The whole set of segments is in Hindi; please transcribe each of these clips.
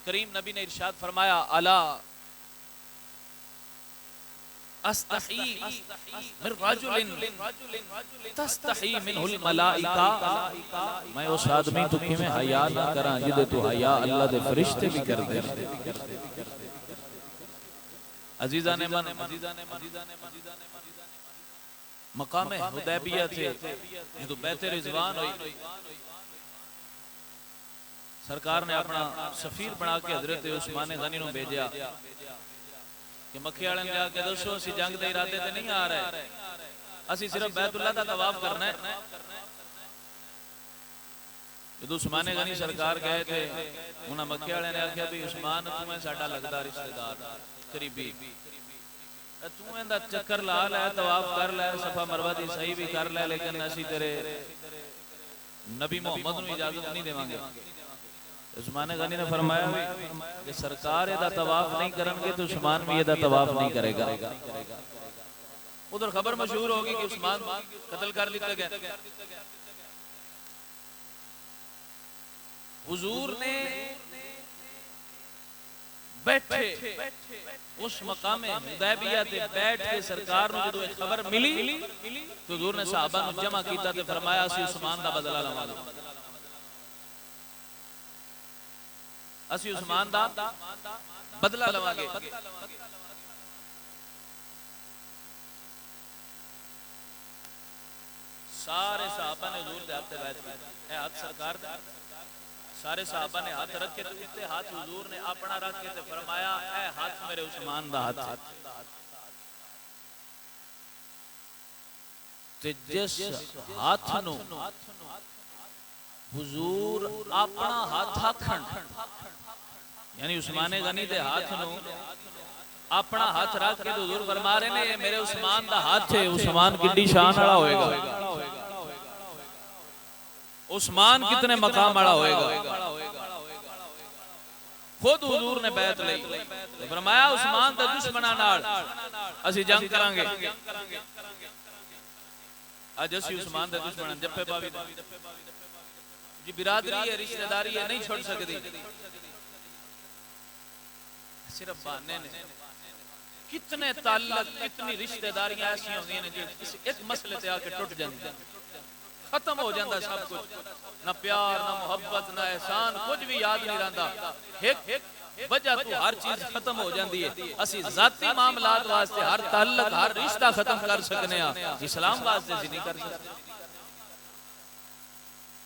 करीम नबी ने इरशाद फरमाया, अला अस्तही मिन रजुलिन तस्तही मिनहुल मलाइका, मैं उस आदमी तो कि मैं हया ना करा जिदे तू हया अल्लाह दे फरिश्ते भी कर दे। अजीजा ने मन मकाम हुदैबिया थे जो बैत रिजवान हुई, सरकार ने अपना सफीर बना के हजरत उस्मान गनी नूं भेजा कि मक्के वाले ने आके दसो असीं जंग दे इरादे ते नहीं आ रहे, असीं सिर्फ बैतुल्लाह दा तवाफ करना है। जदों उस्मान गनी सरकार गए थे, उन्हां मक्के वाले ने आख्या भी उस्मान तू है साडा लगदा रिश्तेदार करीबी, तू इहदा चक्कर ला लै, तवाफ कर लै, सफा मरवा दी सही भी कर लै, लेकिन असीं तेरे नबी मुहम्मद नूं इजाजत नहीं देवांगे। उस्मान गनी ने फरमाया कि सरकार इहदा तवाफ नहीं करेंगे तो उस्मान भी इहदा तवाफ नहीं करेगा। उधर खबर मशहूर होगी कि उस्मान कत्ल कर दिया गया। हुजूर ने बैठे उस मकामे हुदैबिया ते बैठ के सरकार नूं जदों खबर मिली तो हुजूर ने सहाबा नूं जमा कीता ते फरमाया असीं उस्मान दा बदला लवांगे, असीं उस्मान दा बदला लवांगे। सारे सहाबा ने हुजूर दे हाथ ते बैठ के हाथ सरकार दा, सारे सहाबा ने हाथ रख के ते हाथ हुजूर ने अपना रख के ते फरमाया ए हाथ मेरे उस्मान दा हाथ है। ते जिस हाथ नूं हुजूर अपना हाथ आखण, यानी उस्मान गनी दे हाथ नूं अपना हाथ रख के हुजूर फरमा रहे ने मेरे उस्मान दा हाथ है। उस्मान कितनी शान वाला होएगा, उस्मान कितने मकाम वाला होएगा। खुद हुजूर ने बैत लई, फरमाया उस्मान दे दुश्मनां नाल असीं जंग करांगे। अज असीं उस्मान दे दुश्मन जप्पे बावी जी बिरादरी है, रिश्तेदारी है, नहीं छोड़ सकती, सिर्फ बहाने ने। कितने ताल्लुक, कितनी रिश्तेदारियां ऐसी होंदी ने जो किसी एक मसले ते आके टूट जांदी, खत्म हो जाता सब कुछ, ना प्यार ना मोहब्बत ना एहसान, कुछ भी याद नहीं रहता। एक वजह तो हर चीज खत्म हो जाती है। असी जाती मामलात वास्ते हर ताल्लुक हर रिश्ता खत्म कर सकने आ, इस्लाम वास्ते असीं नहीं कर सकते।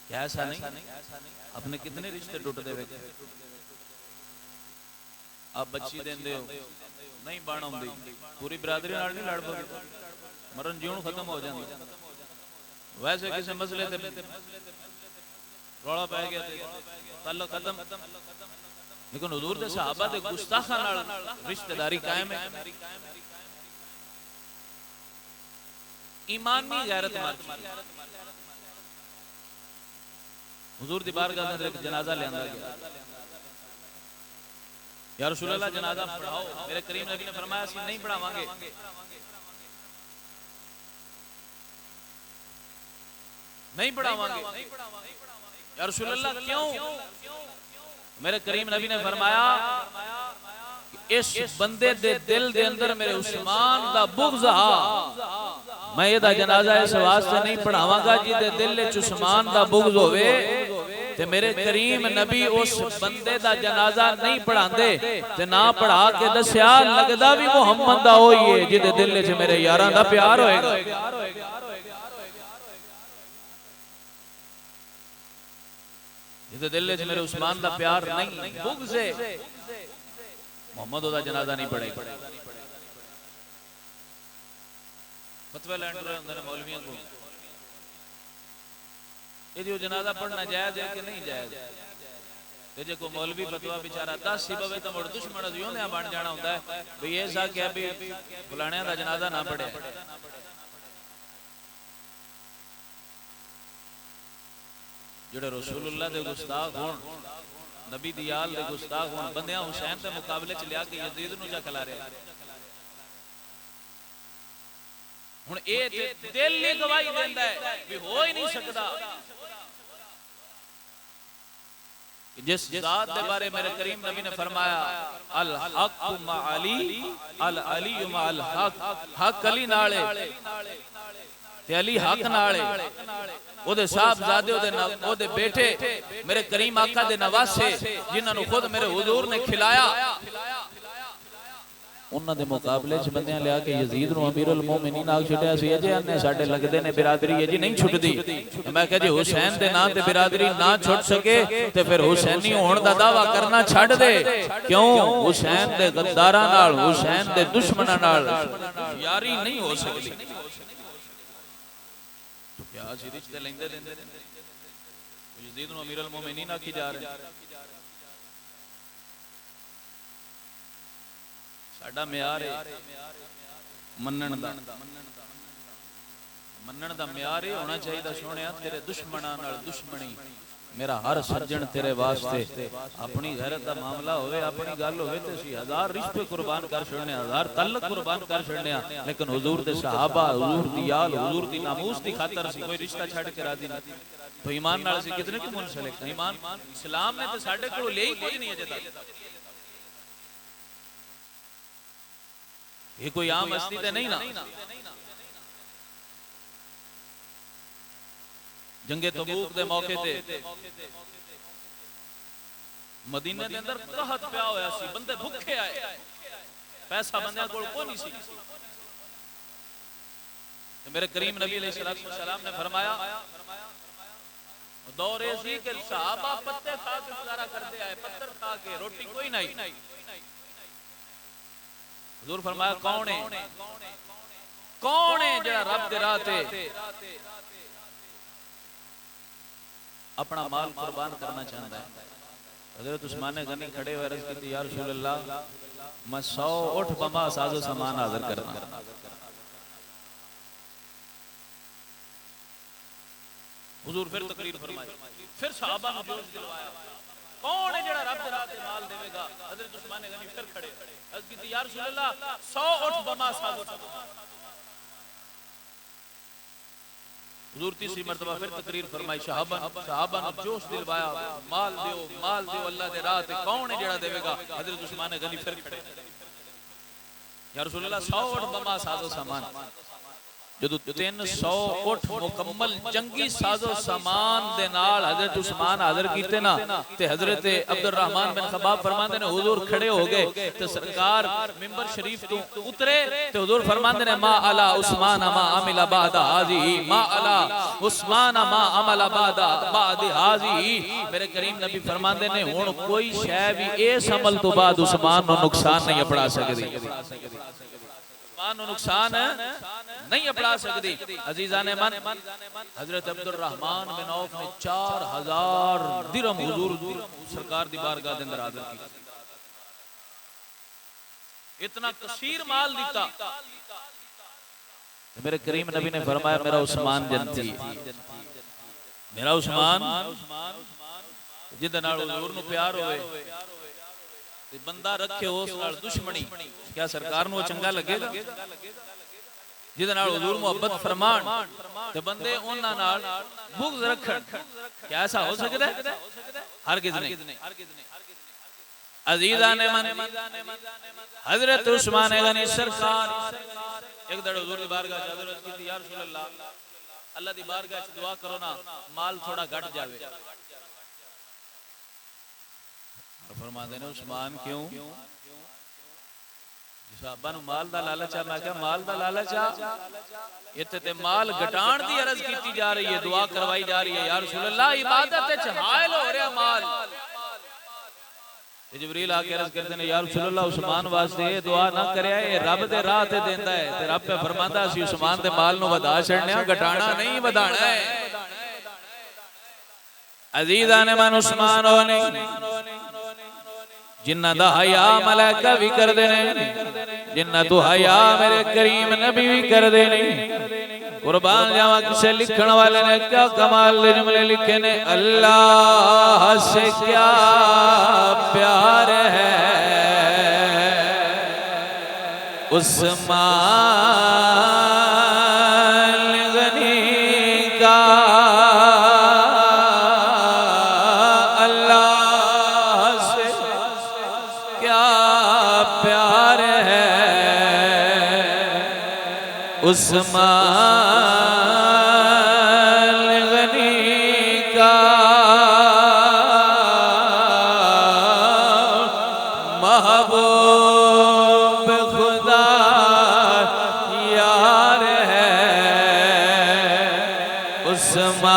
क्या ऐसा नहीं? अपने कितने रिश्ते टूटते हुए आप बच्ची देंदे हो नहीं बन आउंदी, पूरी बिरादरी नाल नहीं लड़ पौंदी, मरण जीवन खत्म हो जांदा। वैसे किसी मसले ते रौला पै गया ताल्लुक खत्म, लेकिन हुजूर दे सहाबा दे गुस्ताखां नाल रिश्तेदारी कायम है। ईमानी गैरतमंद हुजूर दी बारगाह दे अंदर एक जनाजा ले आंदा गया। या रसूल अल्लाह जनाजा पढ़ाओ, मेरे करीम नबी ने फरमाया असीं नहीं पढ़ावांगे। नहीं पढ़ावांगे। या रसूल अल्लाह क्यों? मेरे करीम नबी ने फरमाया इस बंदे दे दिल दे अंदर मेरे उस्मान दा बुग़्ज़ हा, मैं एदा जनाजा इस वास्ते नहीं पढ़ावांगा जिदे दिल विच उस्मान दा बुग़्ज़ होवे। ते मेरे करीम नबी उस बंदे दा जनाजा नहीं पढ़ांदे ते ना पढ़ा के दस्या लगदा भी मुहम्मद दा होई है जिदे दिल विच मेरे यारां दा प्यार होएगा। जिदे दिल विच मेरे उस्मान दा प्यार नहीं, बुग़्ज़ है, मोहम्मद दा जनाजा नहीं पढ़ेगा। फतवा लैंड रहे होंदे ने मौलवियां को ये जनाजा पढ़ना जायज है कि नहीं जायज। ते जे कोई मौलवी फतवा बेचारा 10 ही पवे तो मुड़ दुश्मन अजियों बन जाना होंदा है भी ये सा क्या भी फलाणियां दा जनाजा ना पढ़े। जेड़े रसूलुल्लाह दे गुस्ताख होण, नबी दी आल दे गुस्ताख होण, बंदियां हुसैन दे मुकाबले च लिया के यजीद नूं जा खिला रहे। हुण ए दिल ही गवाही देंदा है भी हो ही नहीं सकदा। जिस जात के बारे मेरे करीम नबी ने फरमाया अल हक मा अली अल अली मा अल हक, हक अली नाल है ते अली हक नाल है। ओदे साहबजादे ओदे बेटे मेरे करीम आका दे नवासे जिन्हां नु खुद मेरे हुजूर ने खिलाया, उन्हां दे मुकाबले च बंदियां लिया के यजीद नु अमीरुल मोमिनीन आख छड्या सी। अजे अन्ने साडे लगदे ने बिरादरी है जी नहीं छुटदी। मैं कह जी हुसैन दे नाम ते बिरादरी ना छुट सके ते फिर हुसैनी होण दा दावा करना छड्ड दे। क्यों? हुसैन दे गद्दारां नाल, हुसैन दे दुश्मनां नाल यारी नहीं हो सकदी। तो क्या जी रिश्ते लेंदे देंदे यजीद नु अमीरुल मोमिनीन आखी जा रहे। साडा म्यार है मनण दा, मनण दा म्यार ये होना चाहिए सोने तेरे दुश्मनां नाल दुश्मनी, मेरा हर सज्जन तेरे वास्ते। अपनी गैरत दा मामला होवे, अपनी गल होवे ते असीं हजार रिश्ते कुर्बान कर छड़ने, हजार तल्लक कुर्बान कर छड़ने, लेकिन हुजूर दे सहाबा, हुजूर दी याल, हुजूर दी नामूस दी खातर असीं कोई रिश्ता छड़ के राजी नहीं। तो ईमान नाल असीं कितने को मुनसलिक? ईमान इस्लाम ने ते साडे कोल ले ही कोई नहीं अजे तक। ये कोई आम हस्ती ते नहीं ना। जंगे तबूक दे मौके ते मदीने दे अंदर कहत पिया होया सी, बंदे भुखे आए, पैसा बंदे कोल कोई नहीं सी। तो मेरे करीम नबी अलैहि सलाम ने फरमाया दौर ऐसी कि सहाबा पत्ते खा के गुजारा करते आए, पत्थर खा के, रोटी कोई नहीं। हुजूर फरमाया कौन है, कौन है जेड़ा रब दे राह ते अपना माल कुर्बान करना चाहता है? हजरत उस्मान गनी खड़े हुए अर्ज की या रसूल अल्लाह मैं 100 उठ बमा साजो सामान हाजिर करना। हुजूर फिर तकरीर फरमाई, फिर सहाबा ने जोश दिलवाया कौन है जेड़ा रब दे राह ते माल देवेगा? हजरत उस्मान गनी फिर खड़े अर्ज की या रसूल अल्लाह 100 उठ बमा साजो सामान। हुजूर तीसरी मर्तबा फिर तकरीर फरमाई, सहाबा ने जोश दिलवाया माल दियो अल्लाह दे राह ते, कौन है जेड़ा देवेगा? हजरत उस्मान गनी फिर खड़े या रसूल अल्लाह 100 उठ बमा साजो सामान। जदों 300 उठ मुकम्मल जंगी साजो सामान दे नाल हजरत उस्मान हाजिर कीते ना, ते हजरत अब्दुल रहमान बिन खबाब फरमांदे ने हुजूर खड़े हो गए ते सरकार मिंबर शरीफ तो उतरे ते हुजूर फरमांदे ने मा अला उस्मान मा अमिला बादा हाजी, मा अला उस्मान मा अमला बादा बाद हाजी। मेरे करीम नबी फरमांदे ने हुण कोई शै भी इस अमल तो बाद उस्मान नु नुकसान नहीं अपड़ा सकदी, उस्मान नु नुकसान नहीं अपना सकती। अजीजा ने मन हजरत अब्दुल रहमान बिन औफ ने 4000 दिरहम हुजूर सरकार दी बारगाह दे अंदर हाजिर की। इतना कसीर माल दिता। मेरे करीम नबी ने फरमाया मेरा उस्मान जन्नती, मेरा उस्मान जिंदे नाल हुजूर नु प्यार होवे ते बंदा रखे उस नाल दुश्मनी, क्या सरकार नु चंगा लगेगा? जिदे नाल हुजूर मोहब्बत फरमान ते बंदे उन्हां नाल बुग़्ज़ रखण, क्या ऐसा हो सकदा है? हरगिज़ नहीं। अज़ीज़ान मन हज़रत उस्मान गनी सरकार एक दड़ हुजूर दी बारगाह च अर्ज़ कीती या रसूल अल्लाह, अल्लाह दी बारगाह च दुआ करो ना माल थोड़ा घट जावे। फरमाते ने उस्मान क्यों? साहबा नु माल दा लालच आ। मैं क्या माल दा लालच आ? इत्थे ते माल घटाण दी अर्ज कीती जा रही है, दुआ करवाई जा रही है या रसूल अल्लाह इबादत विच हायल हो रहा माल। जिब्रील आके अर्ज करते ने या रसूल अल्लाह उस्मान वास्ते ये दुआ ना करया, ये रब दे राह ते देंदा है ते रब पे फरमांदा सी उस्मान दे माल नु वधा छड़ने, घटाना नहीं वधाना है। अजीज़ान मन उस्मान होने जिन्ना दा हया मलाइका भी कर देने, जिन्ना तो हया मेरे करीम नबी भी कर देने। कुर्बान जावा किसे लिखण वाले ने क्या कमाल दे जुमले लिखे ने, अल्लाह से क्या प्यार है उस्मान गनी का, अल्लाह उस्मान गनी का महबूब खुदा यार है। उस्मान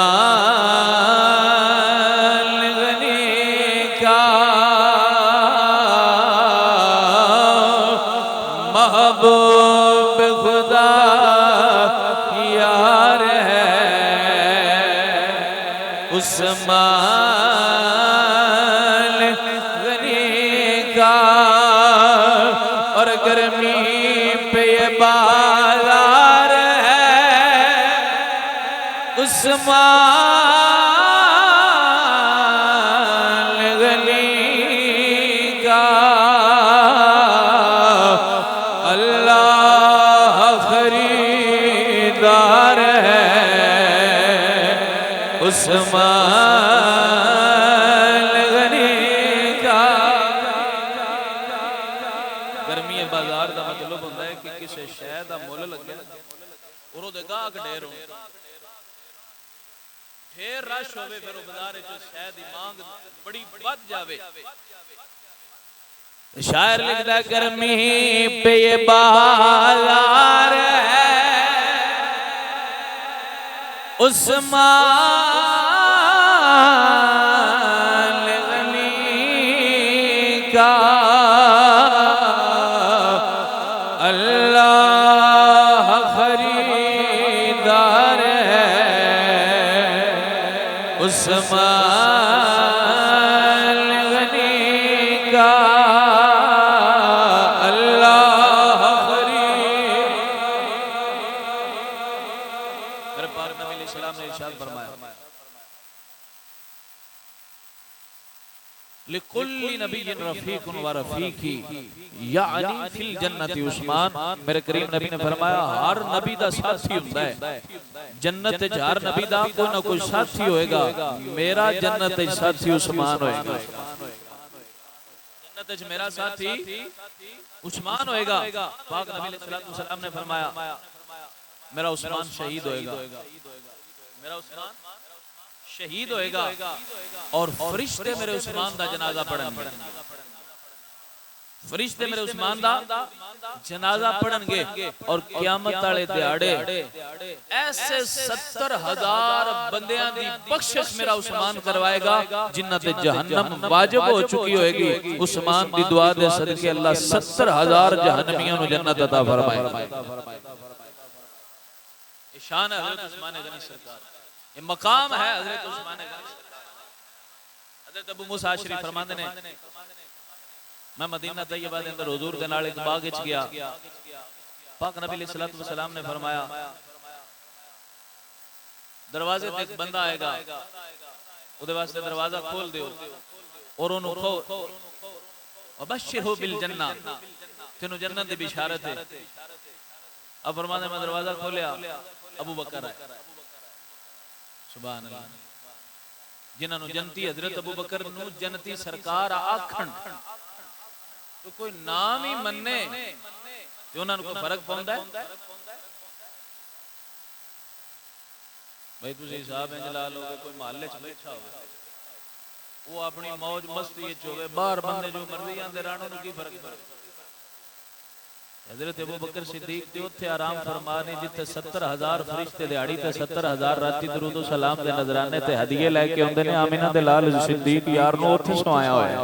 गनी का महबूब खुदा यार है। उस्मान गनी का और गर्मी पे ये बाजार है। उस्मान गनी का अल्लाह खरीदार है। उस्मान गनी का गर्मी बाजार का मतलब होता है कि किसी शय का मुल लगे और वो गाहक ढेर हो, ढेर रश होवे, फिर बाजार शय की मांग बड़ी बढ़ जावे। शायर लिखता है गर्मी पे ये बाजार है। उस्मान गनी का अल्लाह खरीदार है। उस्मान गनी का अल्लाह खरीद। मेरे पाक नबी अलैहिस्सलाम ने इरशाद फरमाया लिकुल्ली नबिय्यिन रफीकुन व रफीकी यानी फिल जन्नति उस्मान। मेरे करीम नबी ने फरमाया हर नबी दा साथी हुंदा है जन्नत च। हर नबी दा कोई ना कोई साथी होएगा। मेरा जन्नत च साथी उस्मान होएगा। जन्नत च मेरा साथी उस्मान होएगा। पाक नबी अलैहिस्सलाम ने फरमाया मेरा उस्मान शहीद होएगा। मेरा उस्मान शहीद होएगा और फरिश्ते मेरे उस्मान दा जनाजा पढ़नगे। फरिश्ते मेरे उस्मान दा जनाजा पढ़नगे और क़यामत वाले दिहाड़े ऐसे 70,000 बंदियां दी बख्शिश मेरा उस्मान करवाएगा जिन्हां ते जहन्नम वाजिब हो चुकी होएगी। उस्मान दी दुआ दे सदके अल्लाह 70,000 जहन्नमियों नु जन्नत अता फरमाएगा। शान है हज़रत उस्मान गनी सरकार, ये मकाम है हज़रत उस्मान गनी। हज़रत अबू मूसा अशरी फरमाते ने मैं मदीना तैयबा दे अंदर हुजूर दे नाल एक बाग विच गया। पाक नबी अलैहिस्सलातु वस्सलाम ने फरमाया दरवाजे ते एक बंदा आएगा, उहदे वास्ते दरवाजा खोल दियो और ओनु कहो वबश्शिरहु बिल जन्नह, तेनु जन्नत दी बिशारत है। अब फरमाते मैं दरवाजा खोलिया, अबू बकर है। सुभान अल्लाह। जिन्हां नु जन्नती हज़रत अबू बकर नु जन्नती सरकार आखण तो कोई नाम ही मन्ने ते उन्हां नु कोई फर्क पौंदा है? भाई तुसी हिसाब इंज ला लो कोई मोहल्ले च बैठा होवे वो अपनी मौज मस्ती विच होवे, बाहर बंदे जो मर्जी आंदे रहण नु की फर्क पड़े। हज़रत अबू बकर सिद्दीक ते उत्थे आराम फरमाने जिथे 70,000 फरिश्ते दिहाड़ी ते 70,000 राती दरूद सलाम दे नजराने ते हदिये लेके आउंदे ने। आमिना दे लाल सिद्दीक यार नु उत्थे सोया होया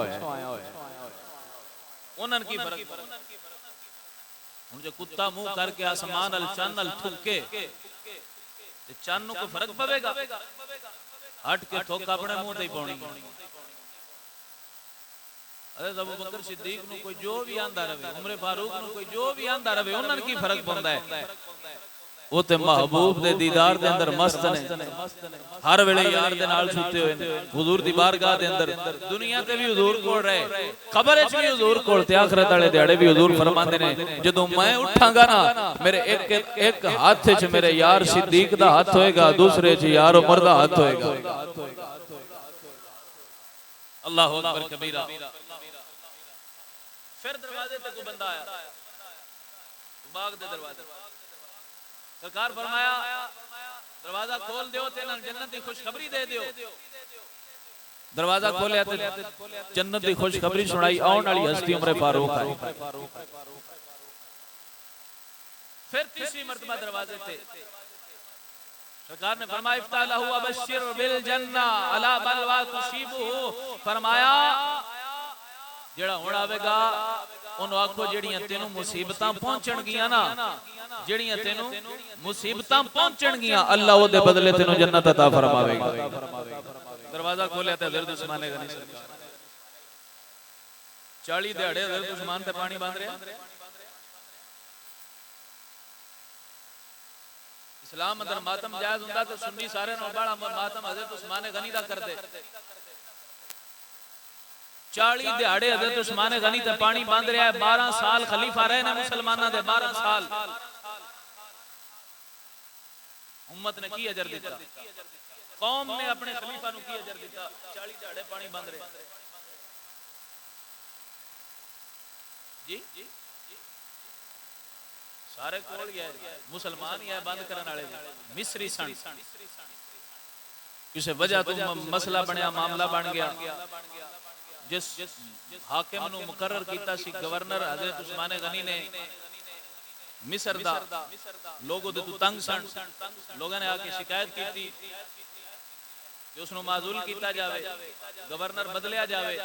उन्हन की फर्क। हुन जो कुत्ता मुंह करके आसमान अल चंद अल थुके ते चंद नु को फर्क पवेगा? हट के थोक अपने मुंह ते ही पाउणी। हज़रत अबू बकर सिद्दीक नु कोई जो भी आंदा रहे, उमर फारूक नु कोई जो भी आंदा रहे, उन्हन की फर्क पौंदा है? वो ते महबूब दे दीदार दे अंदर मस्त ने, हर वेले यार दे नाल सुते होए ने। हुजूर दी बारगाह दे अंदर दुनिया ते भी हुजूर कोल रहे, कब्र च भी हुजूर कोल ते आखिरत वाले दिहाड़े भी हुजूर फरमांदे ने जदों मैं उठांगा ना मेरे एक हाथ च मेरे यार सिद्दीक दा हाथ होएगा, दूसरे च यार उमर दा हाथ होएगा। अल्लाहु अकबर कबीरा। फिर दरवाजे पे कोई बंदा आया, बाग दे दरवाजे सरकार फरमाया दरवाजा खोल दियो ते इन्हां जन्नत दी खुशखबरी दे दियो। दरवाजा खोलिया ते जन्नत दी खुशखबरी सुनाई, आउण वाली हस्ती उमर फारूक आई। फिर तीसरी मर्तबा दरवाजे पे सरकार ने फरमाया इफ्ताह लहू अबशिर बिल जन्ना अला बलवा तुसीबुहु, फरमाया जेड़ा हुण आवेगा ओनु आखो जेड़ियां तेनू मुसीबतां पहुंचण गियां ना, जेड़ियां तेनू मुसीबतां पहुंचण गियां अल्लाह ओदे बदले तेनू जन्नत अता फरमावेगा। दरवाजा खोलिया ते हज़रत उस्मान गनी 40 दिहाड़े हज़रत उस्मान ते पानी बांध रहा। इस्लाम अंदर मातम जायज हुंदा ते सुन्नी सारे नाल बड़ा मातम हज़रत उस्मान गनी दा करदे। 40 दिहाड़े हज़रत उस्मान गनी ते पानी बांध रहा है। 12 साल खलीफा रहे ने मुसलमाना दे, 12 साल। उम्मत ने की अजर दिता, कौम ने अपने खलीफा नु की अजर दिता। 40 दिहाड़े पानी बांध रहे जी। सारे कोल ही है, मुसलमान ही है बंद करने वाले, मिस्री सन। किसी वजह तो मसला बनया, मामला बन गया। जिस हाकिम नु मुकर्रर कीता सी गवर्नर हज़रत उस्मान गनी ने मिस्र दा, लोगों दे तू तंग सन, लोगों ने आके शिकायत की थी कि उसनु माजूल किया जावे, गवर्नर बदलिया जावे।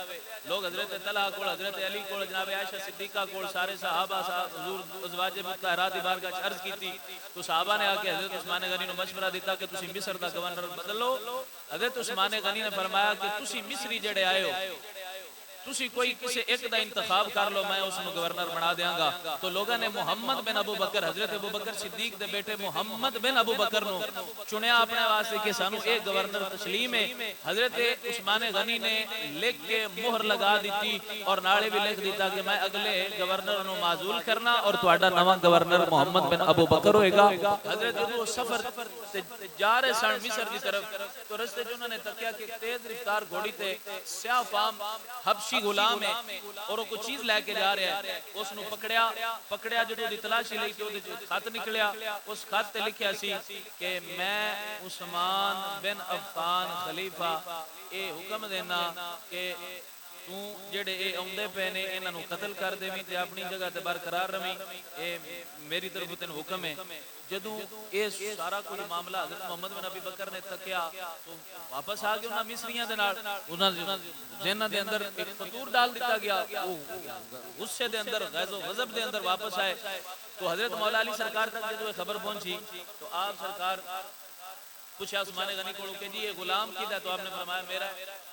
लोग हजरत तलहा कोल, हजरत अली कोल, जनाब आयशा सिद्दीका कोल, सारे सहाबा हुजूर अज़वाज मुत्तहरात दी बारगाह च अर्ज की थी। तो सहाबा ने आके हजरत उस्मान गनी नु मशवरा दिता कि तुसी मिस्र दा गवर्नर बदलो। हजरत उस्मान गनी ने फरमाया कि तुसी मिस्री जेड़े आए हो, तुसी कोई किसी एक दा इंतखाब कर लो, मैं उसनु गवर्नर बना देंगा। तो लोगों ने मोहम्मद बिन अबू बकर, हजरत अबू बकर सिद्दीक दे बेटे मोहम्मद बिन अबू बकर नु चुनिया अपने वास्ते कि सानू एक गवर्नर तस्लीम है। हजरत उस्मान गनी ने लिख के मोहर लगा दी और नाले भी लिख दिता कि मैं अगले गवर्नर नु माजूल करना और तुहाडा नवा गवर्नर मोहम्मद बिन अबू बकर होएगा। हजरत जदों सफर ते जा रहे सन मिस्र की तरफ, तो रस्ते च उन्होंने तकिया कि तेज रफ्तार घोड़ी ते स्याह फाम हबशी गुलाम है और वो कुछ चीज लेके जा रहा है। उसनु पकड़िया जो दी तलाशी लई तो खत निकलिया। उस खत ते लिखिया सी कि मैं उस्मान बिन अफ्फान खलीफा ये हुक्म देना कि तू जेड़े ए आउंदे पे ने इन्हां नु कत्ल कर देवी ते अपनी जगह ते बरकरार रवी, ए मेरी तरफ तेन हुक्म है। जदों ये सारा कुछ मामला हज़रत मोहम्मद बिन अबी बकर ने तकिया तो वापस आ गए उन्हां मिस्रियां दे नाल, उन्हां जिन्हां दे अंदर एक फतूर डाल दिता गया। वो गुस्से दे अंदर, गैज़ो गज़ब दे अंदर वापस आए। तो हज़रत मौला अली सरकार तक जदों खबर पहुंची तो आप सरकार पूछा उस्मान गनी को कि जी ये गुलाम किदा? तो आपने फरमाया मेरा।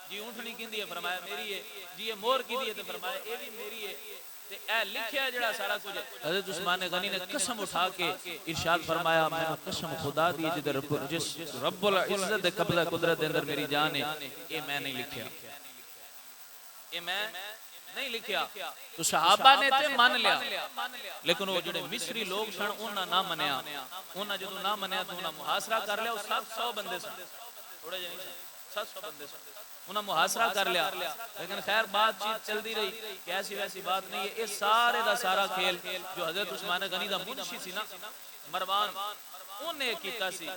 जी ऊँटनी किंदी है? फरमाया मेरी है। जी ये मोर किदी है? तो फरमाया ये भी मेरी है। ते ए लिखिया जड़ा सारा कुछ हज़रत उस्मान गनी ने कसम उठा के इरशाद फरमाया, मैंने कसम खुदा दी जिस रब्बुल इज्जत दे कब्जा कुदरत दे अंदर मेरी जान है, ये मैं नहीं लिखिया, ये मैं नहीं लिखिया। तो सहाबा ने ते मान लिया, लेकिन वो जो मिस्री लोग सन उन्हें ना मनिया। उन्हें जो ना मनिया तो उन्हें मुहासरा कर लिया। 700 बंदे सन, थोड़े जे 700 बंदे सन, उन्हें मुहासरा कर लिया। लेकिन खैर बातचीत चलती रही कि ऐसी वैसी बात नहीं है। ये सारे का सारा खेल जो हज़रत उस्मान गनी का मुंशी सी ना मरवान, उन्हें कीता सी।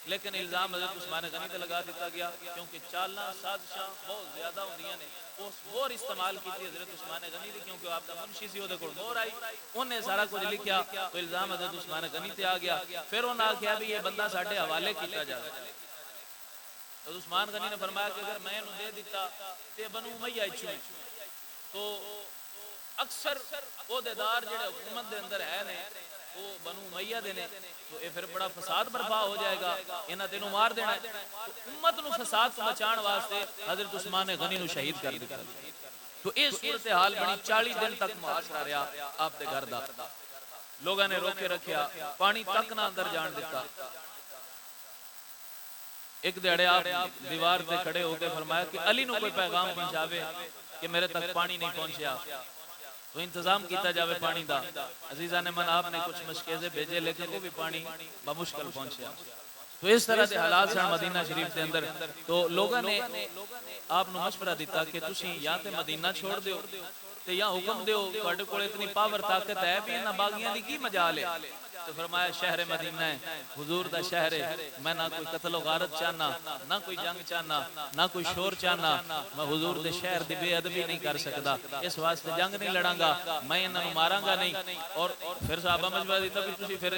लेकिन इल्जाम हज़रत उस्मान गनी ते लगा दिता गया क्योंकि चालां साजिशां बहुत ज्यादा होंदियां ने। उस मोहर इस्तेमाल की हज़रत उस्मान गनी दी क्योंकि आपका मुंशी सी, ओदे कोल मोहर आई, उन्हें सारा कुछ लिखिया। तो इल्जाम हज़रत उस्मान गनी ते आ गया। फिर उन्हें आख्या भी ये बंदा साडे हवाले किया जाए। तो उस्मान गनी ने फरमाया कि अगर मैं इन्हू दे दिता ते बनु उमैया इच्छू तो अक्सर ओहदेदार जेड़े हुकूमत दे अंदर है ने वो बनु उमैया दे ने, तो ये फिर बड़ा फसाद बर्पा हो जाएगा, इन्हां तेनू मार देना है। तो उम्मत नू फसाद तो बचाने वास्ते हज़रत उस्मान गनी नू शहीद कर दिता। तो ये सूरत हाल बनी। 40 दिन तक मुहासरा रहा आप दे घर दा। लोगों ने रोके रखिया, पानी तक ना अंदर जान दिता। एक दिहाड़े आप दीवार पे खड़े होकर फरमाया कि अली नू कोई पैगाम पहुंचावे कि मेरे तक पानी नहीं पहुंचया, तो इंतजाम किया जावे पानी दा। अजीजा ने मन आपने कुछ मशकेजे भेजे लेकिन वो भी पानी बमुश्किल पहुंचया। तो इस तरह के हालात सन मदीना शरीफ के अंदर। तो लोगों ने आपको मशवरा दिता कि तुसी या तो मदीना छोड़ दो ते या हुक्म दो, तुहाडे कोल इतनी पावर ताकत है भी इन्हां बागियां दी की मजाल है, तो फरमाया शहर मदीना है, हुजूर दा शहर है, मैं ना कोई कत्ल गारत चाहना, ना कोई जंग चाहना, ना कोई शोर चाहना, मैं हुजूर दे शहर दी बेअदबी नहीं कर सकता, इस वास्ते जंग नहीं लड़ांगा, मैं इन्होंने मारांगा नहीं। और फिर साहबा मशवरा दिता भी तुसी फिर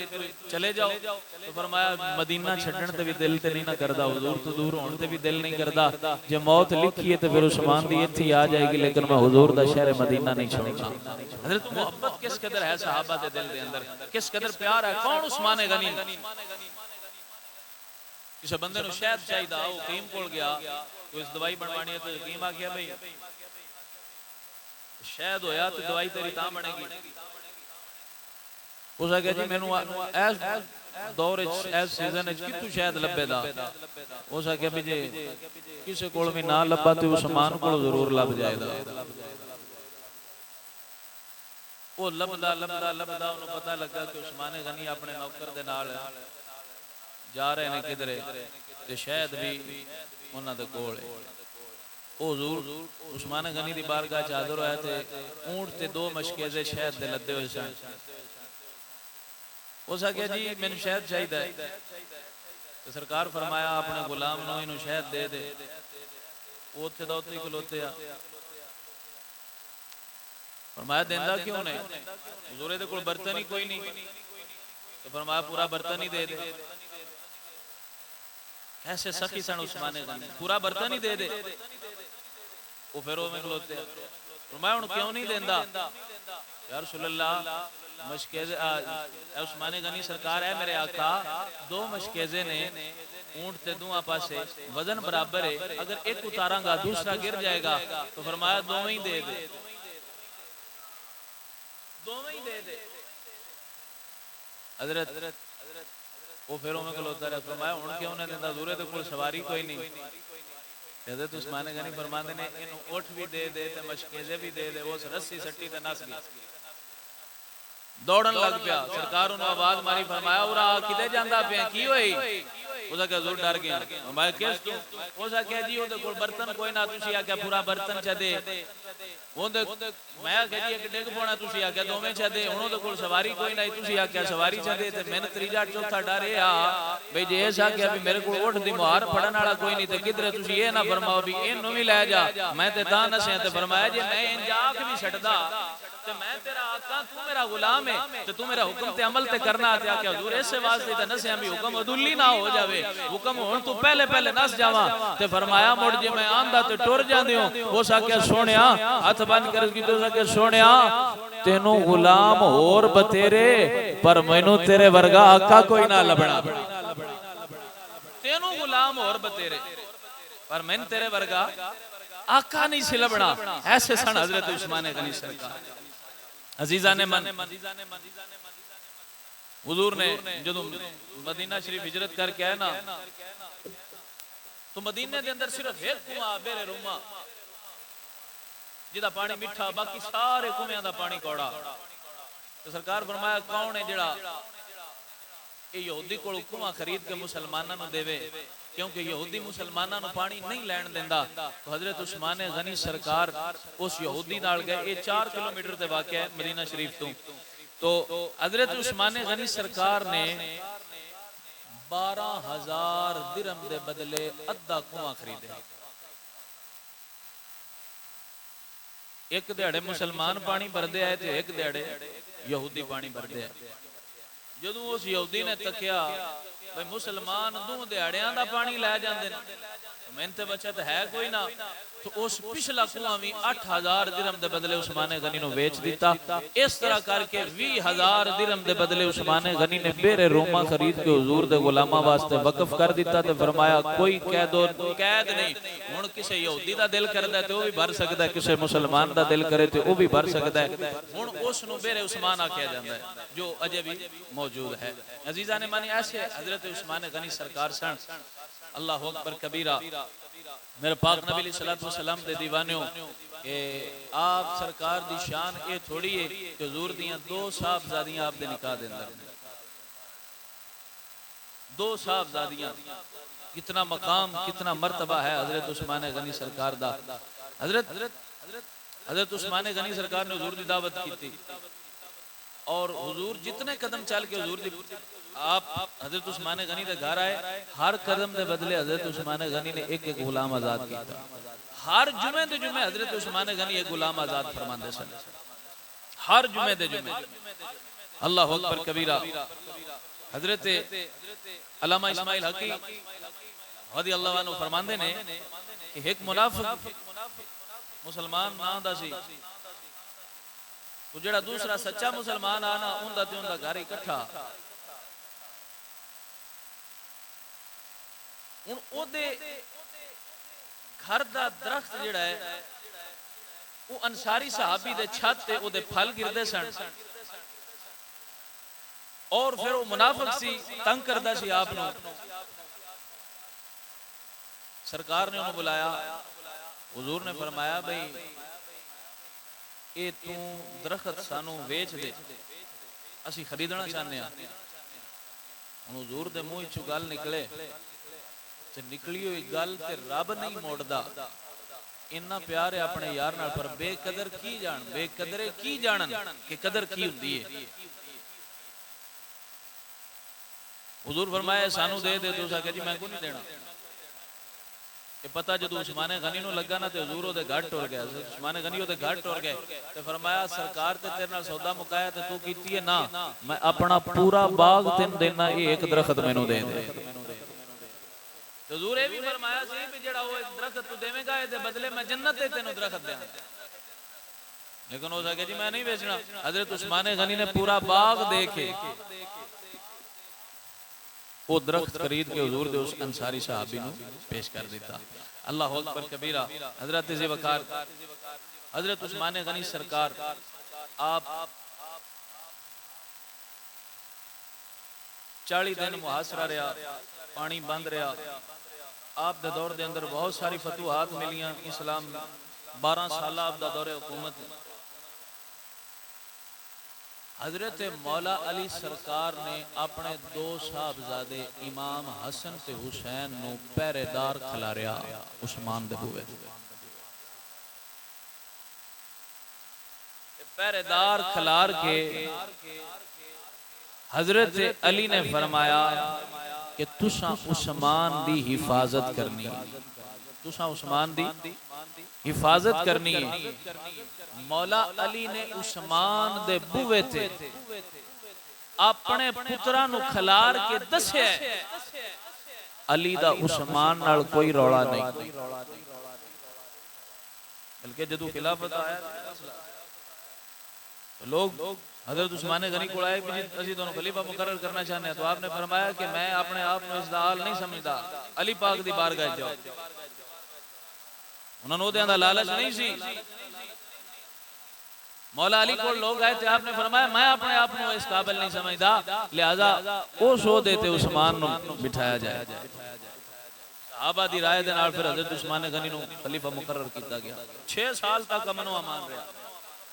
चले जाओ। तो फरमाया मदीना छड्डण ते भी दिल ते नहीं ना करदा, हुजूर तो दूर होने ते भी दिल नहीं करदा, जे मौत लिखी है तो फिर उस्मान दी इत्थे ही आ जाएगी, लेकिन मैं हुजूर दा शहर मदीना नहीं छोड़ना। हज़रत मोहब्बत किस कदर है सहाबा दे दिल दे अंदर, किस कदर प्यार है। कौन उस्मान गनी, किसी बंदे नूं शहद चाहिदा, वो हकीम कोल गया, कोई दवाई बनवानी है तो हकीम आ गया भाई शहद होया तो दवाई तेरी तां बनेगी। उस आख्या जी मैनू इस दौर इस सीजन कितों शहद लभेदा। उस आख्या भी जे किसी कोल भी ना लभा तो उस्मान कोल जरूर लभ जाएगा। वो लभदा लभदा लभदा उन्हें पता लगा कि उस्मान गनी अपने नौकर दे नाल जा रहे ने किधरे ते शहद भी उन्हां दे कोल है। हुजूर उस्मान गनी दी बारगाह च हाज़िर होया ते ऊंट ते दो मशकेज़े शहद दे लदे हुए सन। उस आख्या जी मैनू शहद चाहिए, तो सरकार फरमाया अपने गुलाम नूं इनू शहद दे दे। उत्थे दा उत्थे खलोते आ, फरमाया देंदा क्यों नहीं, हुजूर दे कोल बर्तन ही कोई नहीं। तो फरमाया पूरा बर्तन ही दे दे। ऐसे सखी सन उस्मान गनी, पूरा बर्तन ही दे दे। वो फिर में खलोते आ, फरमाया हुण क्यों नहीं देंदा। या रसूल अल्लाह मशकेज़े उस्मान गनी सरकार है मेरे आका, दो मशकेज़े ने ऊंट ते दोवां पासे वजन बराबर है, अगर एक उतारांगा दूसरा गिर जाएगा। तो फरमाया दोवें ही दे दे, दोवें ही दे दे। हजरत वो फिर में खलोता रहा, फरमाया हुण क्यों नहीं देंदा, हुजूर दे कोल सवारी कोई नहीं। हजरत उस्मान गनी फरमाते ने इनू उठ भी दे दे ते मशकेज़े भी दे दे। वो रस्सी सट्टी ते नस गई, दौड़न लग पिया। सरकार उन्हें आवाज मारी, फरमाया उरा किते जांदा पिया, की होई। उस आख्या हुजूर डर गया। मैं किस तू, उस आख्या जी ओदे कोल बर्तन कोई ना, तुसी आख्या पूरा बर्तन च दे। ओदे मैं आख्या जी एक डिग पोना, तुसी आख्या दोवें च दे। हुण ओदे कोल सवारी कोई नहीं, तुसी आख्या सवारी च दे। ते मैंने त्रीजा चौथा डर ये आ भाई जे इस आख्या भी मेरे कोल उठ दी मुहार फड़न वाला कोई नहीं, ते किधरे तुसी ये ना फरमाओ भी इनू भी लै जा, मैं ते तां नसिया। ते फरमाया जे मैं इंज आख भी छड्डदा ते मैं तेरा आका, तू मेरा गुलाम है, ते तू मेरा हुक्म ते अमल ते करना। ते आख्या हुजूर इस वास्ते ते नसिया भी हुक्म अदुल्ली ना हो जावे, हुक्म होण तू पहले पहले नस जावा। ते फरमाया मुड़ जे मैं आंदा ते टुर जांदे हो। उस आख्या सोनिया हाथ बंद कर की, तो आख्या सोनिया तेनू गुलाम होर बतेरे, पर मैनू तेरे वर्गा आका कोई ना लभना। तेनू गुलाम होर बतेरे, पर मैन तेरे वर्गा आका नहीं सी लभना। ऐसे सन हजरत उस्मान गनी सरकार। अजीजा ने मन, हुजूर ने जदों मदीना शरीफ हिजरत करके आए ना, तो मदीने दे अंदर सिर्फ एक कुआं बेरे रूमा जिदा पानी मिठा, बाकी सारे कुएं दा पानी कौड़ा। तो सरकार फरमाया कौन है जिहड़ा ये यहूदी कोल कुआं खरीद के मुसलमानां नूं देवे, क्योंकि यहूदी मुसलमानां नूं पानी नहीं लैण दिंदा। तो हजरत उस्मान गनी सरकार उस यहूदी नाल गए। ये 4 किलोमीटर ते वाक़या है मदीना शरीफ तो हजरत उस्मान गनी सरकार ने 12,000 दिरहम दे बदले अद्धा कुआं खरीदे। एक दिहाड़े मुसलमान पानी भरदे आए ते एक दिहाड़े यहूदी पानी भरदे आए। जदों उस यहूदी ने तकिया भाई मुसलमान 2 दिहाड़ियां दा पानी लै जांदे ने, मेहनत ते बचत है कोई ना। तो उस पिछला कुआं भी 8,000 दिरहम दे बदले उस्मान गनी नूं बेच दिता। इस तरह करके 20,000 दिरहम दे बदले उस्मान गनी ने बेरे रोमा खरीद के हुजूर दे गुलामां वास्ते वक्फ कर दिता। ते फरमाया कोई कैद नहीं, हुण किसे यहूदी दा दिल करदा ते ओ भी भर सकदा है, किसे मुसलमान दा दिल करे ते ओ भी भर सकदा है। हुण उस नूं बेरे उस्मान आख्या जांदा है, जो अजे भी मौजूद है। अजीजा ने मानी ऐसे हजरत उस्मान गनी सरकार सन। अल्लाह अकबर कबीरा। मेरे पाक नबी अलैहिस्सलातु वस्सलाम दे दीवानियों के आप सरकार दी शान ये थोड़ी है कि हुजूर दियां 2 साहबजादियां आप दे निकाह दे अंदर, 2 साहबजादियां, कितना मकाम कितना मर्तबा है हजरत उस्मान गनी सरकार दा। हजरत उस्मान गनी सरकार ने हुजूर दी दावत की थी। और हुजूर जितने कदम चल के हुजूर दी आप हजरत उस्मान गनी के घर आए, हर कदम के बदले हजरत उस्मान गनी ने एक एक गुलाम आजाद किया। हर जुमे दे जुमे हजरत उस्मान गनी एक गुलाम आजाद फरमाते सन, हर जुमे दे जुमे। अल्लाहु अकबर कबीरा। हजरत अल्लामा इस्माइल हकी रज़ी अल्लाह अन्हु फरमाते ने कि एक मुनाफिक मुसलमान ना दा सी, वो जेड़ा दूसरा सच्चा मुसलमान आ ना उनदा ते उनदा घर इकट्ठा। हुण ओदे घर दा दरख्त जेड़ा है वो अंसारी सहाबी दे छत ते ओदे फल गिरदे सन, और फिर वो मुनाफिक सी, तंग करदा सी आप नु। सरकार ने उन्हें बुलाया, हुजूर ने फरमाया भाई ये तू दरख्त सानू वेच दे, असी खरीदना चाहते हैं। हुजूर दे मुंह चों गल निकले ते निकली हुई गल ते रब नहीं मोड़दा। इन्ना प्यार है अपने यार नाल, पर बेकदर की जान, बेकदरे की जानन कि कदर की हुंदी है। हुजूर फरमाया सानू दे दे, तुसा कह जी मैं को नहीं देना। ये पता जो उस्मान गनी नु लगा ना ते हुजूर ओदे घर टुर गया। उस्मान गनी ओदे घर टुर गए ते फरमाया सरकार ते तेरे नाल सौदा मुकाया ते तू कीती है ना, मैं अपना पूरा बाग तेन देना, ये एक दरख्त मैनू दे दे। हुजूर ये भी फरमाया सी भी जेड़ा वो दरख्त तू देवेगा ए दे बदले मैं जन्नत ते तेनू दरख्त देना। लेकिन हो सके जी मैं नहीं बेचना। हजरत उस्मान गनी ने पूरा बाग दे के वो दरख्त खरीद के हुजूर दे उस अंसारी सहाबी नु पेश कर दिता। अल्लाह अकबर कबीरा। हजरत ज़िवकार हजरत उस्मान गनी सरकार आप 40 दिन मुहासरा रहा, पानी बंद रहा। आप दे दौर दे अंदर बहुत सारी फतूहात मिलियां। इस्लाम 12 साल आप दा दौरे हुकूमत। हजरत मौला अली सरकार ने अपने 2 साहबजादे इमाम हसन ते हुसैन नु पहरेदार खिलारिया उस्मान दे बूहे। पहरेदार खिलार के हजरत अली ने फरमाया कि तुसा उस्मान दी हिफाजत करनी, तुसा उस्मान दी हिफाजत करनी है। मौला अली ने उस्मान दे बूहे ते अपने पुत्रा नु खिलार के दस्या अली दा उस्मान नाल कोई रौला नहीं। बल्कि जदों खिलाफत आया तो लोग हजरत उस्मान गनी को आए कि असी दोनों खलीफा मुकर्रर करना चाहते हैं, तो आपने फरमाया कि मैं अपने आप में इस हाल नहीं समझदा, अली पाक दी बारगाह जाओ। उन्होंने ओहदे दा लालच नहीं सी। मौला अली को लोग आए थे, आपने फरमाया मैं अपने आप को इस काबिल नहीं समझदा, लिहाजा उस ओहदे ते उस्मान नु बिठाया जाए। सहाबा दी राय दे नाल फिर हजरत उस्मान गनी नु खलीफा मुकर्रर किया गया। 6 साल तक अमन व अमान रहा।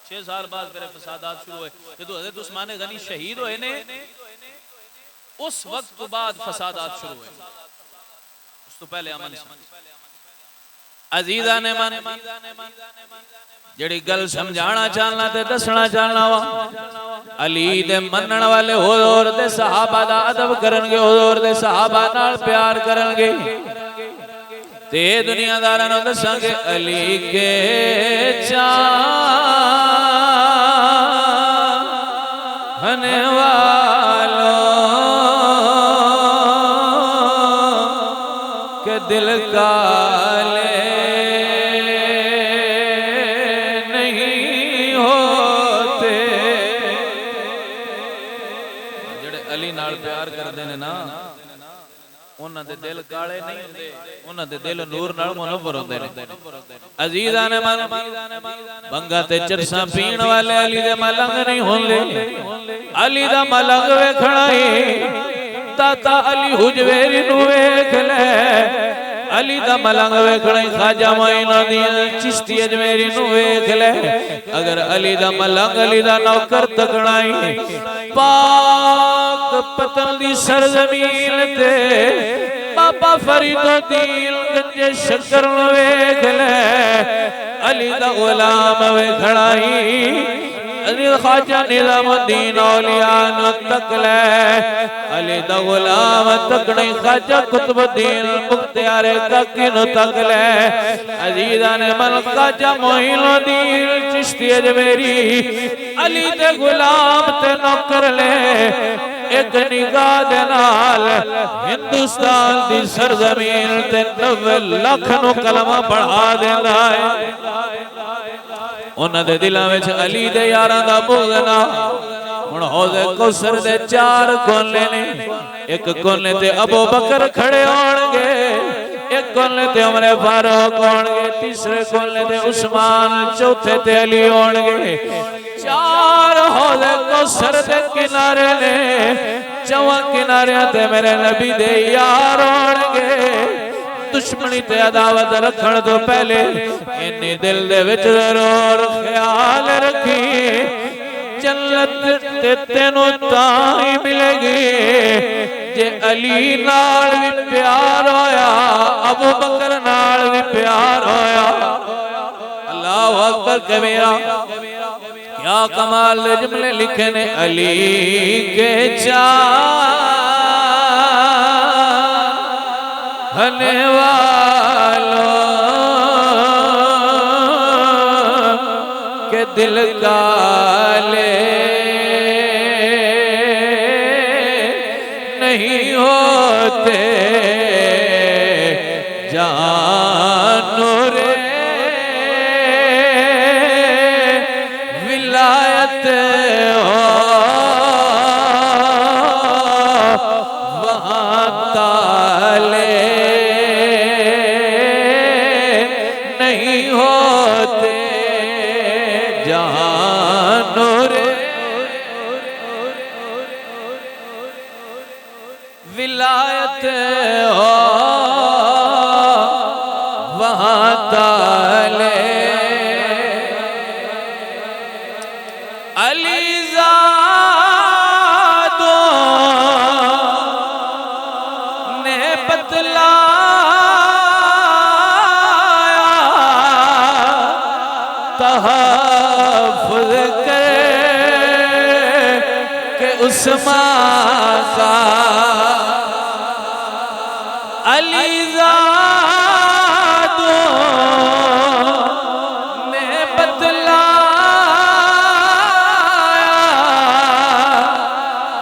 6 साल बाद फिर फसादात शुरू हुए। जदों हजरत उस्मान गनी शहीद होए ने उस वक्त तो बाद फसादात शुरू हुए। उस तो पहले अमन अजीजा ने मन जेड़ी गल समझाना चाहना ते दसना चाहना वा, अली दे मनन वाले हुजूर दे सहाबा दा अदब करनगे, हुजूर दे सहाबा नाल प्यार करनगे ते दुनियादारां नूं दसांगे अली के चाहने वालों के दिल काले उन्हां दे दिल काले नहीं हुंदे, उन्हां दे दिल नूर नाल मुनव्वर हुंदे ने। अजीज़ां ने मन बंगा ते चरसा पीण वाले अली दे मलंग नहीं हुंदे। अली दा मलंग वेखणा ही दाता अली हुजवेरी नूं वेख ले। अली दा मलंग वेखणा ही ख्वाजा मोइनुद्दीन चिश्ती अजमेरी नूं वेख ले। अगर अली दा मलंग अली दा नौकर तकना ही पाक पतन दी सरजमीन ते बाबा फरीदुद्दीन गंजे शक्कर वेख ले। अली दा गुलाम वेखणा ही ख्वाजा निजामुद्दीन औलिया नु तक ले अली दा गुलाम तकने ख्वाजा कुतुबुद्दीन मुख्तियार काकी नु तक ले अजीजा ने मन ख्वाजा मोइनुद्दीन चिश्ती अजमेरी अली दे गुलाम ते नौकर ले एक निगाह दे नाल हिंदुस्तान दी सरजमीन ते 90 लाख नु कलमा पढ़ा देंदा है उन्हां दे दिलां विच अली दे यारां दा बुगना हुण हौज़े कौसर दे 4 कोने ने एक कोने ते अबू बकर खड़े होणगे एक कोने ते उमर फारूक होणगे तीसरे कोने ते उस्मान चौथे ते अली होणगे 4 हौज़े कौसर दे किनारे ने चौहां किनारियां ते मेरे नबी दे यार होणगे दुश्मनी ते अदावत रखण तो पहले इन्नी दिल दे विच जरूर ख्याल रखी जन्नत ते तेनू तां ही मिलेगी जे अली नाल भी प्यार होया अबू बकर नाल भी प्यार होया अल्लाहु अकबर कबीरा क्या कमाल दे जुमले लिखे ने अली के चाहने वालों के दिल काले नहीं होते जानो रे विलायत हो वहाँ ताले नहीं होते जानो रे विलायत हो वहाँ ताले अलीज़ादों ने बतलाया तहफ़्फ़ुज़ के उस्मान का अलीज़ादों ने बतलाया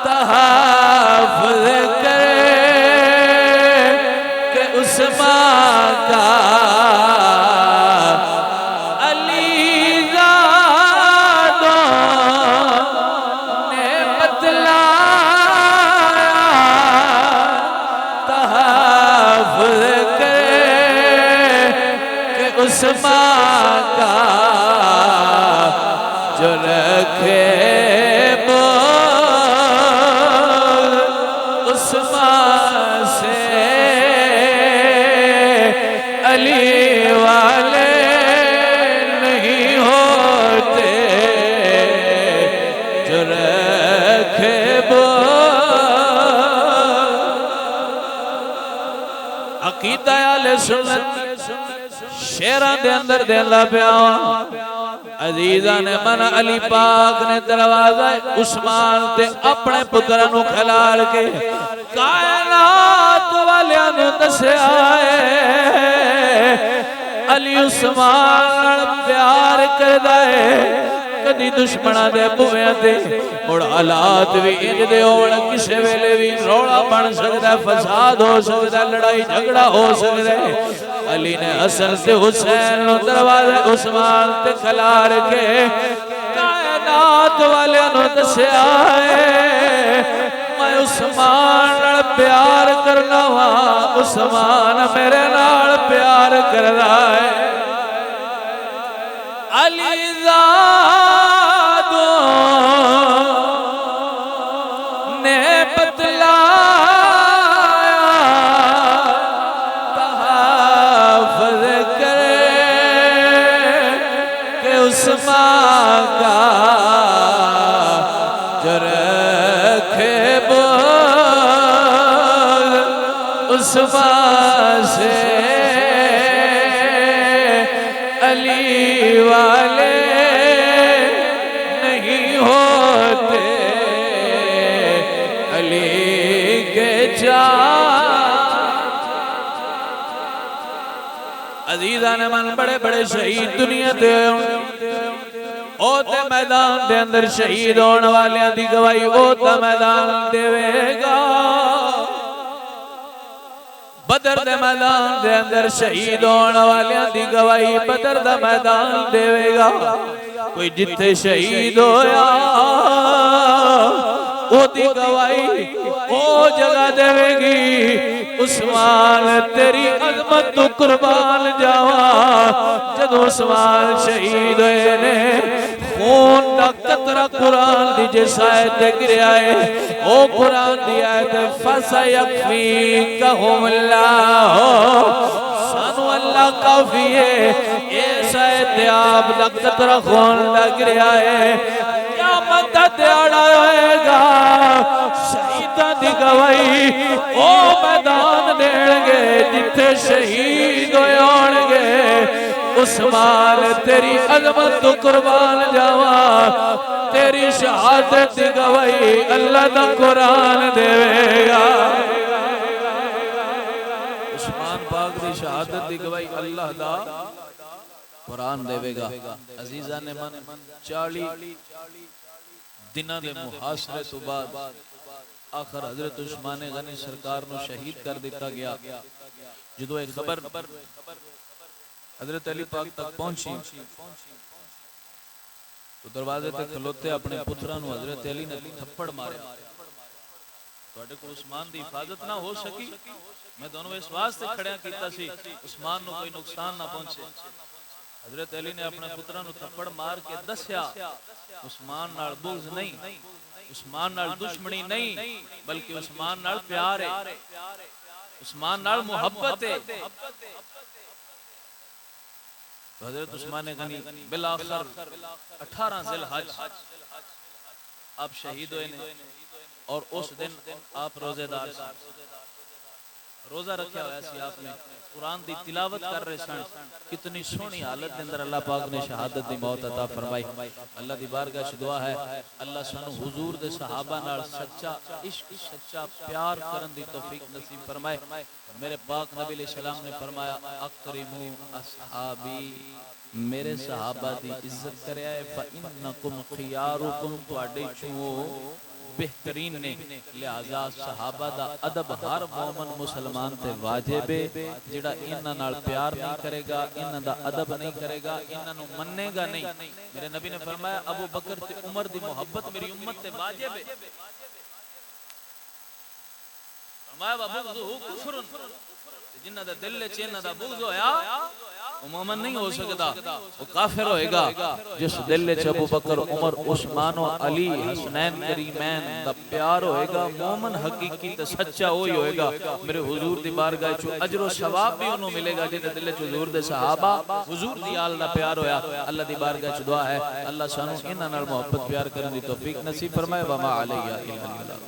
तहफ़्फ़ुज़ के उस्मान का अलीज़ादों ने बतलाया उस्मान का जो रखे बोल उस्मान से अली वाले नहीं होते जो रखे बोल अकीदा अहले सुन्नत शेरा दे अंदर देंदा पिया अजीजा ने मन अली पाक ने दरवाजा उस्मान ते अपने पुत्र नु खिलार के कायनात वालियां नु दस्या है अली उस्मान नाल प्यार करदा है कदी दुश्मना दे बुव्यां ते मुड़ हालात भी इंज दे होण किसे वेले भी रौला बन सकदा फसाद हो सकदा लड़ाई झगड़ा हो सकदा अली ने हसन से हुसैन नु दरवाजे उस्मान ते खिलार के कायनात वालियां नु दस्या है मैं उस्मान नाल प्यार करना वा उस्मान मेरे नाल प्यार करदा है अलीज़ादों ने बतलाया तहफ़्फ़ुज़ के उस्मान का जो रखे बोल उस्मान से अली वाले नहीं अजीज़ान मन बड़े बड़े शहीद दुनिया ते ओ ते मैदान दे अंदर शहीद होने वालियां दी गवाही ओ ता मैदान देवेगा। बदर दे मैदान दे अंदर शहीद होने वालियां दी गवाही बदर दा मैदान देवेगा। कोई जिथे शहीद होया ओदी गवाही ओ जगह देवेगी। उस्मान तेरी अज़मत तू कुर्बान जावा। जदों उस्मान शहीद होए ने खून दा कतरा कुरान दी जिस आयत ते गिरया है ओ कुरान दी आयत फसयकफीकहुमुल्लाह सानू अल्लाह काफी है। इस आयत ते आप दा कतरा खून दा गिरया है। क़यामत दा दिहाड़ा होएगा शहीदां दी गवाही ओ मैदान देणगे जिथे शहीद होए होणगे। उस्मान तेरी अज़मत तू कुर्बान जावा। तेरी शहादत दी गवाही अल्लाह दा कुरान देवेगा। उस्मान पाक दी शहादत दी गवाही अल्लाह दा कुरान देवेगा। अजीज़ा ने मन 40 दिनां दे मुहासरे तो बाद आखिर हजरत उस्मान गनी सरकार नू शहीद कर दिता गया। जदों एक खबर हजरत अली पाक तक पहुंची तो दरवाजे ते खलोते अपने पुत्रा नू हजरत अली ने थप्पड़ मारे। तुहाडे कोल उस्मान दी हिफाजत ना हो सकी, मैं दोनों इस वास्ते खड़िया कीता सी उस्मान नू कोई नुकसान ना पहुंचे। हजरत अली ने अपने पुत्रा नू थप्पड़ मार के दस्या उस्मान नाल बुग़्ज़ नहीं, उस्मान नाल दुश्मनी नहीं, बल्कि उस्मान नाल प्यार है, उस्मान नाल मोहब्बत है। तो हजरत उस्मान गनी बिलाखिर 18 ज़िलहज आप शहीद हुए ने और उस दिन आप रोजेदार सन। रोजा रखा हुआ सी आपने, कुरान दी तिलावत कर रहे सन। कितनी सोहनी हालत के अंदर अल्लाह पाक ने शहादत दी मौत अता फरमाई। अल्लाह दी बारगाह च दुआ है अल्लाह सानू हुजूर दे सहाबा नाल सच्चा इश्क सच्चा प्यार करन दी तौफीक नसीब फरमाए। मेरे पाक नबी अलैहि सलाम ने फरमाया अकरिमू असहाबी, मेरे सहाबा दी इज्जत करया है। फ इन्नकुम खियारुकुम, तुहाडे चों बेहतरीन ने। लिहाजा सहाबा दा अदब हर मोमन मुसलमान ते वाजिब है। जिहड़ा इन्हां नाल प्यार नहीं करेगा, इन्हां दा अदब नहीं करेगा, इन्हां नू मन्नेगा नहीं। मेरे नबी ने फरमाया अबू बकर ते उमर दी मोहब्बत मेरी उम्मत ते वाजिब है। फरमाया बुग़्ज़ुहु कुफ्रुन, जिन्हां दा दिल च इन्हां दा बुग़्ज़ होया वो मोमन नहीं हो सकता, वो काफिर होएगा। जिस दिल च अबू बकर उमर उस्मान और अली हसनैन करीमैन दा प्यार होएगा, मोमन हकीकी ते सच्चा वही होएगा। मेरे हुजूर दी बारगाह च अजर व सवाब भी उन्होंने मिलेगा जिहदे दिल च हुजूर दे सहाबा हुजूर दी आल दा प्यार होया। अल्लाह दी बारगाह च दुआ है अल्लाह सानू इन्हां नाल मोहब्बत प्यार करन दी तौफीक नसीब फरमाए। व मा अलैया इल्ला अल बलाग।